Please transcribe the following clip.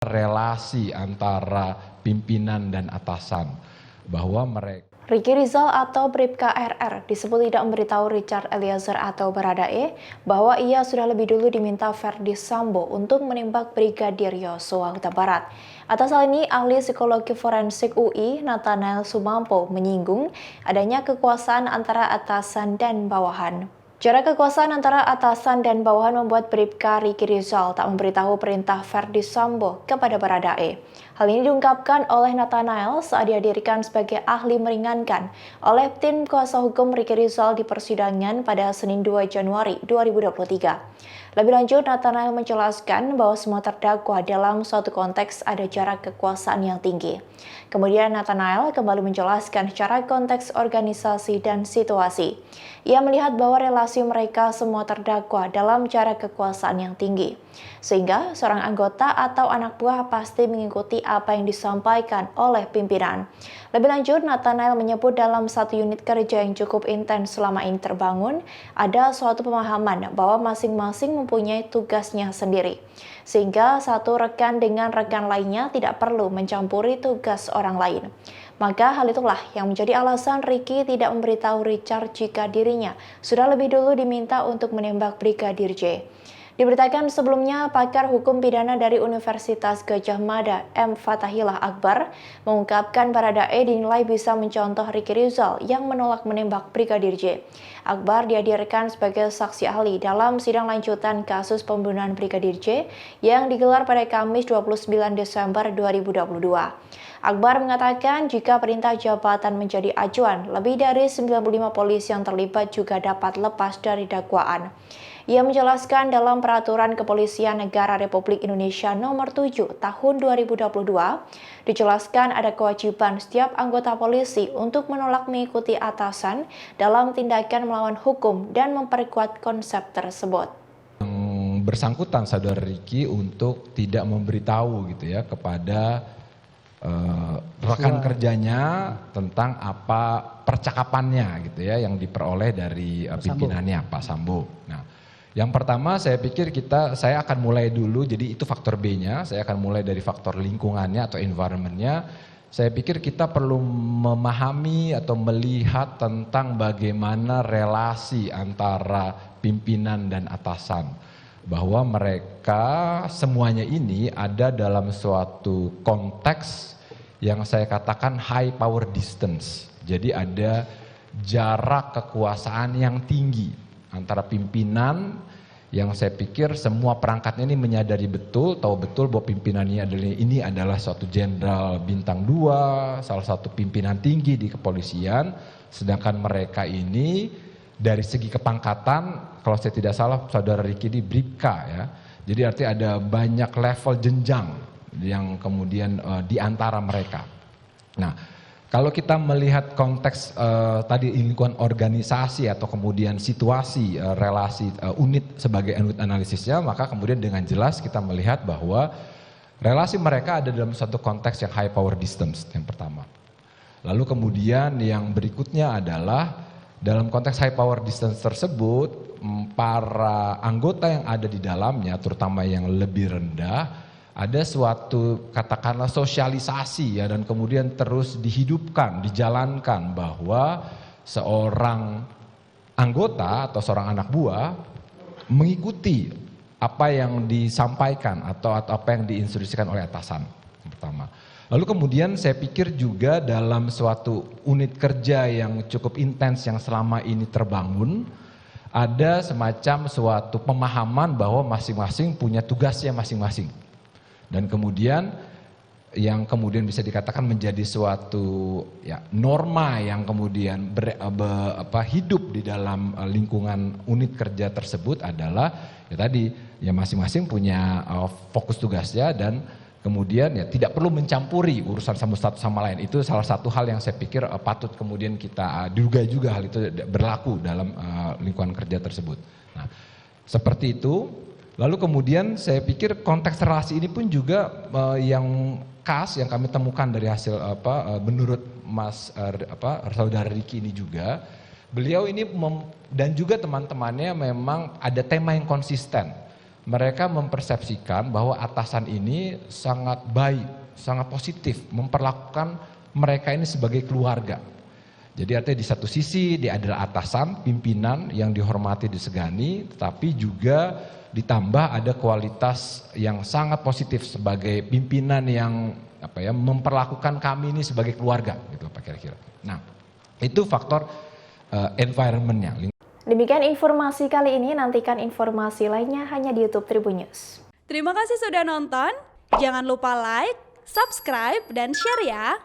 relasi antara pimpinan dan atasan bahwa mereka Ricky Rizal atau Bribka RR disebut tidak memberitahu Richard Eliezer atau Baradae bahwa ia sudah lebih dulu diminta Verdi Sambo untuk menembak Brigadir Yosua Huta Barat. Atas hal ini, ahli psikologi forensik UI Nathanael Sumampo menyinggung adanya kekuasaan antara atasan dan bawahan. Jarak kekuasaan antara atasan dan bawahan membuat Bribka Ricky Rizal tak memberitahu perintah Verdi Sambo kepada Baradae. Hal ini diungkapkan oleh Nathanael saat dihadirkan sebagai ahli meringankan oleh tim kuasa hukum Ricky Rizal di persidangan pada Senin 2 Januari 2023. Lebih lanjut, Nathanael menjelaskan bahwa semua terdakwa dalam suatu konteks ada jarak kekuasaan yang tinggi. Kemudian Nathanael kembali menjelaskan secara konteks organisasi dan situasi. Ia melihat bahwa relasi mereka semua terdakwa dalam jarak kekuasaan yang tinggi. Sehingga seorang anggota atau anak buah pasti mengikuti apa yang disampaikan oleh pimpinan. Lebih lanjut, Nathanael menyebut dalam satu unit kerja yang cukup intens selama ini terbangun, ada suatu pemahaman bahwa masing-masing mempunyai tugasnya sendiri. Sehingga satu rekan dengan rekan lainnya tidak perlu mencampuri tugas orang lain. Maka hal itulah yang menjadi alasan Ricky tidak memberitahu Richard jika dirinya sudah lebih dulu diminta untuk menembak Brigadir J. Diberitakan sebelumnya, pakar hukum pidana dari Universitas Gadjah Mada, M. Fatahillah Akbar, mengungkapkan Baradae dinilai bisa mencontoh Ricky Rizal yang menolak menembak Brigadir J. Akbar dihadirkan sebagai saksi ahli dalam sidang lanjutan kasus pembunuhan Brigadir J yang digelar pada Kamis 29 Desember 2022. Akbar mengatakan jika perintah jabatan menjadi acuan, lebih dari 95 polisi yang terlibat juga dapat lepas dari dakwaan. Ia menjelaskan dalam Peraturan Kepolisian Negara Republik Indonesia Nomor 7 Tahun 2022, dijelaskan ada kewajiban setiap anggota polisi untuk menolak mengikuti atasan dalam tindakan melawan hukum dan memperkuat konsep tersebut. Bersangkutan saudara Ricky untuk tidak memberitahu gitu ya kepada rekan kerjanya tentang apa percakapannya gitu ya yang diperoleh dari pimpinannya Pak Sambo. Nah, yang pertama saya pikir saya akan mulai dulu, jadi itu faktor B-nya, saya akan mulai dari faktor lingkungannya atau environment-nya. Saya pikir kita perlu memahami atau melihat tentang bagaimana relasi antara pimpinan dan atasan. Bahwa mereka semuanya ini ada dalam suatu konteks yang saya katakan high power distance. Jadi ada jarak kekuasaan yang tinggi antara pimpinan yang saya pikir semua perangkatnya ini menyadari betul, tahu betul bahwa pimpinannya ini adalah suatu jenderal bintang 2, salah satu pimpinan tinggi di kepolisian, sedangkan mereka ini dari segi kepangkatan, kalau saya tidak salah saudara Ricky ini Bribka ya, jadi artinya ada banyak level jenjang yang kemudian di antara mereka. Nah, kalau kita melihat konteks tadi lingkungan organisasi atau kemudian situasi relasi unit sebagai unit analisisnya, maka kemudian dengan jelas kita melihat bahwa relasi mereka ada dalam satu konteks yang high power distance yang pertama. Lalu kemudian yang berikutnya adalah dalam konteks high power distance tersebut para anggota yang ada di dalamnya terutama yang lebih rendah ada suatu katakanlah sosialisasi ya dan kemudian terus dihidupkan, dijalankan bahwa seorang anggota atau seorang anak buah mengikuti apa yang disampaikan atau apa yang diinstruksikan oleh atasan yang pertama. Lalu kemudian saya pikir juga dalam suatu unit kerja yang cukup intens yang selama ini terbangun ada semacam suatu pemahaman bahwa masing-masing punya tugasnya masing-masing. Dan kemudian yang kemudian bisa dikatakan menjadi suatu ya, norma yang kemudian hidup di dalam lingkungan unit kerja tersebut adalah ya tadi ya masing-masing punya fokus tugasnya dan kemudian ya tidak perlu mencampuri urusan satu sama lain. Itu salah satu hal yang saya pikir patut kemudian kita duga juga hal itu berlaku dalam lingkungan kerja tersebut. Nah, seperti itu. Lalu kemudian saya pikir konteks relasi ini pun juga yang khas yang kami temukan dari hasil menurut saudara Ricky ini juga beliau ini dan juga teman-temannya memang ada tema yang konsisten mereka mempersepsikan bahwa atasan ini sangat baik, sangat positif, memperlakukan mereka ini sebagai keluarga. Jadi artinya di satu sisi dia adalah atasan, pimpinan yang dihormati, disegani, tetapi juga ditambah ada kualitas yang sangat positif sebagai pimpinan yang memperlakukan kami ini sebagai keluarga, gitu Pak kira-kira. Nah, itu faktor environment-nya. Demikian informasi kali ini, nantikan informasi lainnya hanya di YouTube Tribun News. Terima kasih sudah nonton, jangan lupa like, subscribe, dan share ya!